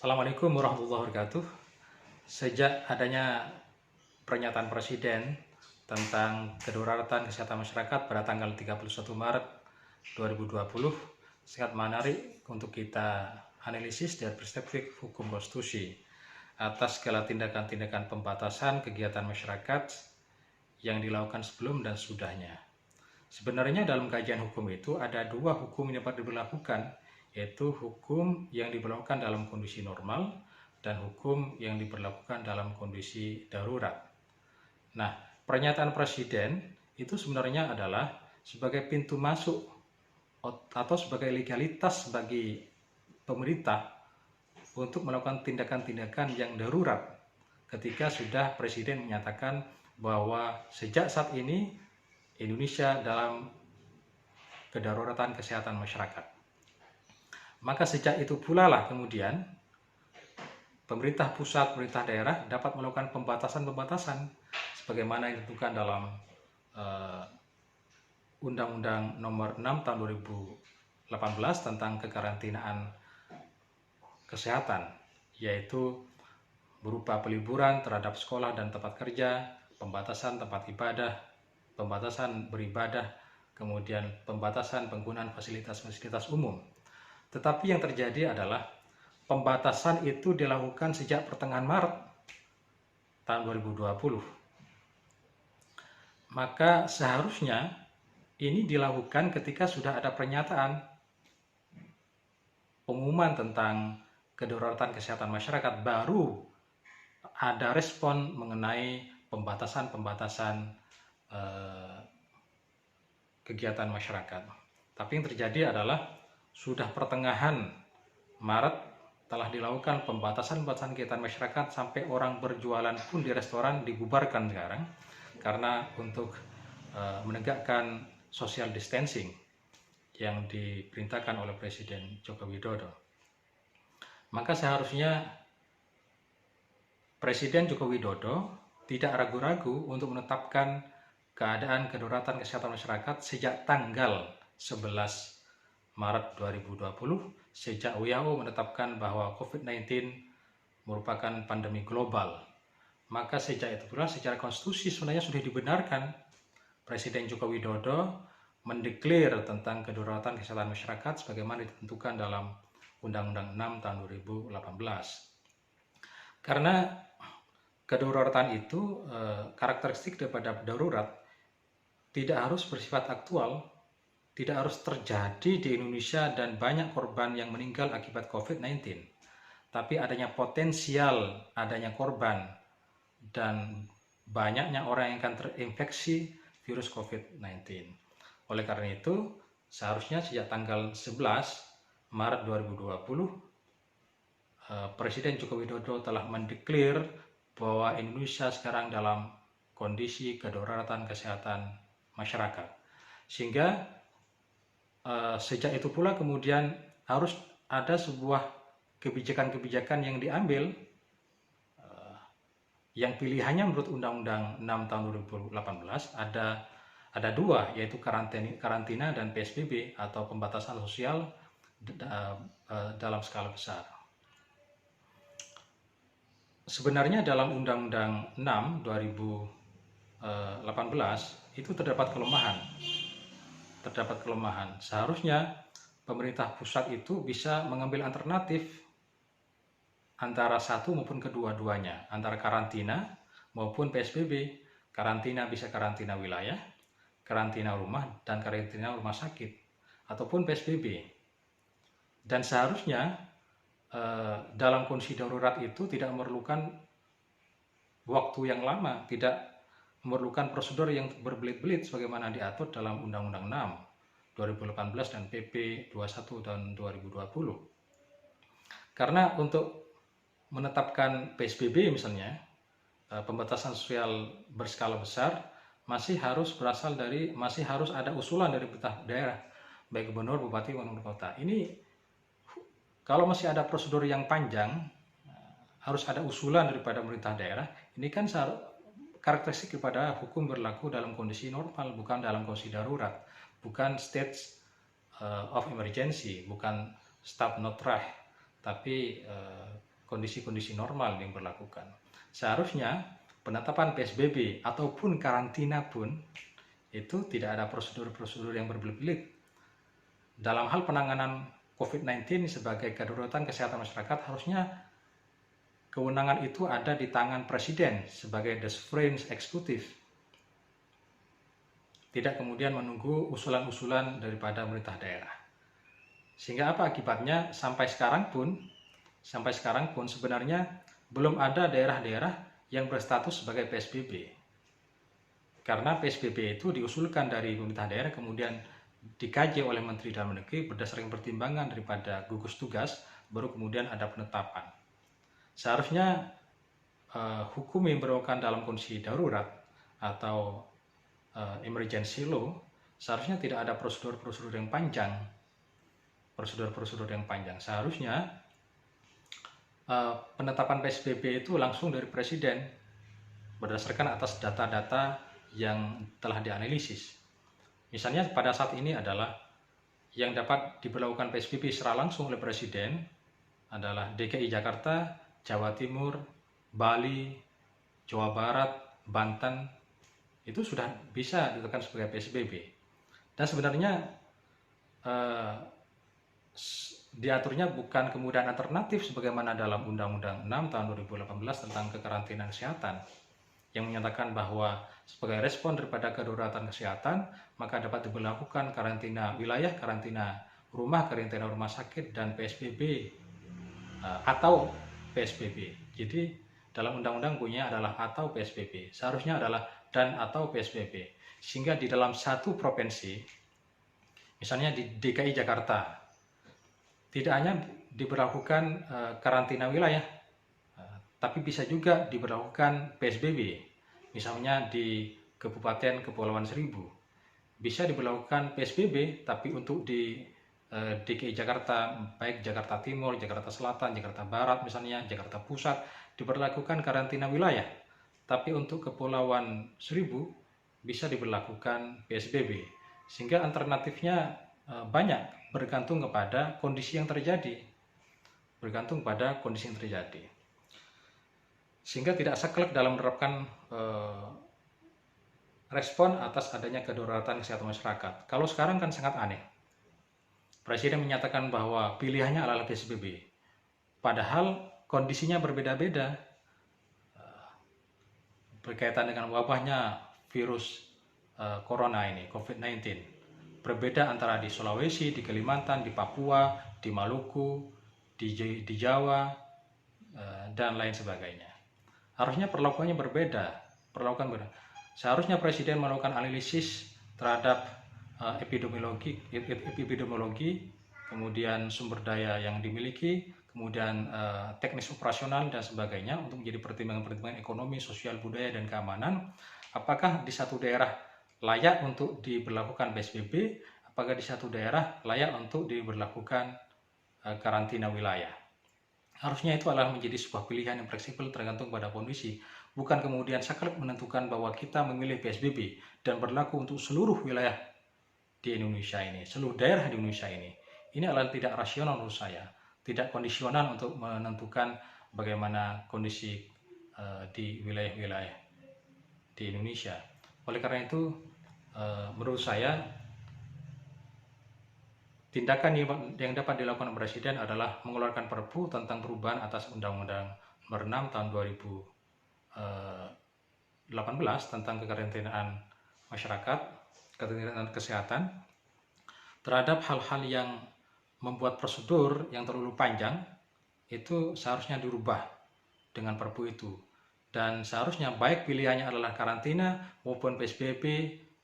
Assalamualaikum warahmatullahi wabarakatuh. Sejak adanya pernyataan Presiden tentang kedaruratan kesehatan masyarakat pada tanggal 31 Maret 2020, sangat menarik untuk kita analisis dari perspektif hukum konstitusi atas segala tindakan-tindakan pembatasan kegiatan masyarakat yang dilakukan sebelum dan sesudahnya. Sebenarnya dalam kajian hukum itu ada dua hukum yang dapat diberlakukan, yaitu hukum yang diberlakukan dalam kondisi normal dan hukum yang diberlakukan dalam kondisi darurat. Nah, pernyataan Presiden itu sebenarnya adalah sebagai pintu masuk atau sebagai legalitas bagi pemerintah untuk melakukan tindakan-tindakan yang darurat ketika sudah Presiden menyatakan bahwa sejak saat ini Indonesia dalam kedaruratan kesehatan masyarakat. Maka sejak itu pula lah kemudian pemerintah pusat, pemerintah daerah dapat melakukan pembatasan-pembatasan sebagaimana yang ditentukan dalam Undang-Undang Nomor 6 Tahun 2018 tentang kekarantinaan kesehatan, yaitu berupa peliburan terhadap sekolah dan tempat kerja, pembatasan tempat ibadah, pembatasan beribadah, kemudian pembatasan penggunaan fasilitas-fasilitas umum. Tetapi yang terjadi adalah pembatasan itu dilakukan sejak pertengahan Maret tahun 2020. Maka seharusnya ini dilakukan ketika sudah ada pernyataan pengumuman tentang kedaruratan kesehatan masyarakat, baru ada respon mengenai pembatasan-pembatasan kegiatan masyarakat. Tapi yang terjadi adalah sudah pertengahan Maret telah dilakukan pembatasan-pembatasan kegiatan masyarakat sampai orang berjualan pun di restoran dibubarkan sekarang karena untuk menegakkan social distancing yang diperintahkan oleh Presiden Joko Widodo. Maka seharusnya Presiden Joko Widodo tidak ragu-ragu untuk menetapkan keadaan kedaruratan kesehatan masyarakat sejak tanggal 11 Maret 2020, sejak WHO menetapkan bahwa COVID-19 merupakan pandemi global. Maka sejak itu pula secara konstitusi sebenarnya sudah dibenarkan Presiden Joko Widodo mendeklar tentang kedaruratan kesehatan masyarakat sebagaimana ditentukan dalam Undang-Undang 6 tahun 2018. Karena kedaruratan itu karakteristik daripada darurat tidak harus bersifat aktual, tidak harus terjadi di Indonesia dan banyak korban yang meninggal akibat COVID-19. Tapi adanya potensial adanya korban dan banyaknya orang yang akan terinfeksi virus COVID-19. Oleh karena itu, seharusnya sejak tanggal 11 Maret 2020, Presiden Joko Widodo telah mendeklar bahwa Indonesia sekarang dalam kondisi kedaruratan kesehatan masyarakat. Sehingga sejak itu pula kemudian harus ada sebuah kebijakan-kebijakan yang diambil yang pilihannya menurut Undang-Undang 6 tahun 2018 ada dua, yaitu karantina dan PSBB atau pembatasan sosial dalam skala besar. Sebenarnya dalam Undang-Undang 6 2018 itu terdapat kelemahan. Seharusnya pemerintah pusat itu bisa mengambil alternatif antara satu maupun kedua-duanya, antara karantina maupun PSBB. Karantina bisa karantina wilayah, karantina rumah, dan karantina rumah sakit, ataupun PSBB. Dan seharusnya dalam kondisi darurat itu tidak memerlukan waktu yang lama, tidak memerlukan prosedur yang berbelit-belit sebagaimana diatur dalam Undang-Undang 6 2018 dan PP 21 tahun 2020. Karena untuk menetapkan PSBB misalnya, pembatasan sosial berskala besar, masih harus ada usulan dari pemerintah daerah, baik gubernur, bupati, maupun kota. Ini kalau masih ada prosedur yang panjang, harus ada usulan daripada pemerintah daerah. Ini kan karakteristik daripada hukum berlaku dalam kondisi normal, bukan dalam kondisi darurat, bukan state of emergency, bukan state not right, tapi kondisi-kondisi normal yang berlakukan. Seharusnya penetapan PSBB ataupun karantina pun itu tidak ada prosedur-prosedur yang berbelit-belit. Dalam hal penanganan COVID-19 sebagai kedaruratan kesehatan masyarakat, harusnya kewenangan itu ada di tangan Presiden sebagai the supreme eksekutif. Tidak kemudian menunggu usulan-usulan daripada pemerintah daerah. Sehingga apa akibatnya? Sampai sekarang pun sebenarnya belum ada daerah-daerah yang berstatus sebagai PSBB. Karena PSBB itu diusulkan dari pemerintah daerah, kemudian dikaji oleh Menteri Dalam Negeri berdasarkan pertimbangan daripada gugus tugas, baru kemudian ada penetapan. Seharusnya hukum yang berlaku dalam kondisi darurat atau emergency law, seharusnya tidak ada prosedur-prosedur yang panjang. Seharusnya penetapan PSBB itu langsung dari Presiden berdasarkan atas data-data yang telah dianalisis. Misalnya pada saat ini adalah yang dapat diberlakukan PSBB secara langsung oleh Presiden adalah DKI Jakarta, Jawa Timur, Bali, Jawa Barat, Banten. Itu sudah bisa ditetapkan sebagai PSBB. Dan sebenarnya diaturnya bukan kemudian alternatif sebagaimana dalam Undang-Undang 6 tahun 2018 tentang kekarantinaan kesehatan yang menyatakan bahwa sebagai respon daripada kedaruratan kesehatan maka dapat diberlakukan karantina wilayah, karantina rumah sakit, dan PSBB atau PSBB. Jadi dalam undang-undang bunyinya adalah atau PSBB. Seharusnya adalah dan atau PSBB. Sehingga di dalam satu provinsi, misalnya di DKI Jakarta, tidak hanya diberlakukan karantina wilayah, tapi bisa juga diberlakukan PSBB. Misalnya di Kabupaten Kepulauan Seribu, bisa diberlakukan PSBB, tapi untuk di DKI Jakarta, baik Jakarta Timur, Jakarta Selatan, Jakarta Barat misalnya, Jakarta Pusat, diberlakukan karantina wilayah. Tapi untuk Kepulauan Seribu bisa diberlakukan PSBB. Sehingga alternatifnya banyak, bergantung kepada kondisi yang terjadi. Sehingga tidak saklek dalam menerapkan respon atas adanya kedaruratan kesehatan masyarakat. Kalau sekarang kan sangat aneh. Presiden menyatakan bahwa pilihannya adalah PSBB. Padahal kondisinya berbeda-beda. Berkaitan dengan wabahnya virus corona ini, COVID-19. Berbeda antara di Sulawesi, di Kalimantan, di Papua, di Maluku, di Jawa, dan lain sebagainya. Harusnya perlakuannya berbeda. Seharusnya Presiden melakukan analisis terhadap epidemiologi, kemudian sumber daya yang dimiliki, kemudian teknis operasional dan sebagainya untuk menjadi pertimbangan-pertimbangan ekonomi, sosial, budaya, dan keamanan. Apakah di satu daerah layak untuk diberlakukan PSBB, apakah di satu daerah layak untuk diberlakukan karantina wilayah. Harusnya itu adalah menjadi sebuah pilihan yang fleksibel tergantung pada kondisi, bukan kemudian saklek menentukan bahwa kita memilih PSBB dan berlaku untuk seluruh wilayah di Indonesia ini, seluruh daerah di Indonesia ini. Ini adalah tidak rasional menurut saya, tidak kondisional untuk menentukan bagaimana kondisi di wilayah-wilayah di Indonesia. Oleh karena itu, menurut saya tindakan yang dapat dilakukan Presiden adalah mengeluarkan Perpu tentang perubahan atas Undang-Undang Nomor 6 tahun 2018 tentang kekarantinaan masyarakat, kekarantinaan kesehatan, terhadap hal-hal yang membuat prosedur yang terlalu panjang itu seharusnya dirubah dengan Perpu itu. Dan seharusnya baik pilihannya adalah karantina maupun PSBB,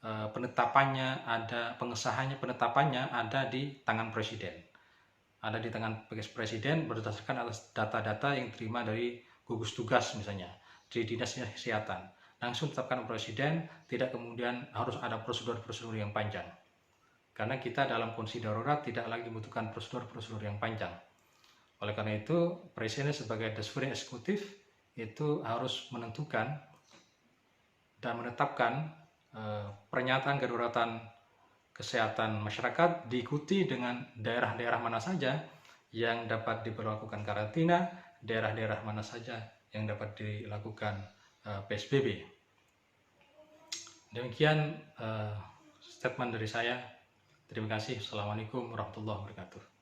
penetapannya ada, penetapannya ada di tangan Presiden. Ada di tangan Presiden berdasarkan atas data-data yang diterima dari gugus tugas misalnya, dari Dinas Kesehatan. Langsung ditetapkan Presiden, tidak kemudian harus ada prosedur-prosedur yang panjang. Karena kita dalam kondisi darurat tidak lagi membutuhkan prosedur-prosedur yang panjang. Oleh karena itu, Presiden sebagai the supreme eksekutif itu harus menentukan dan menetapkan pernyataan kedaruratan kesehatan masyarakat diikuti dengan daerah-daerah mana saja yang dapat diberlakukan karantina daerah-daerah mana saja yang dapat dilakukan PSBB. Demikian statement dari saya. Terima kasih. Assalamualaikum warahmatullahi wabarakatuh.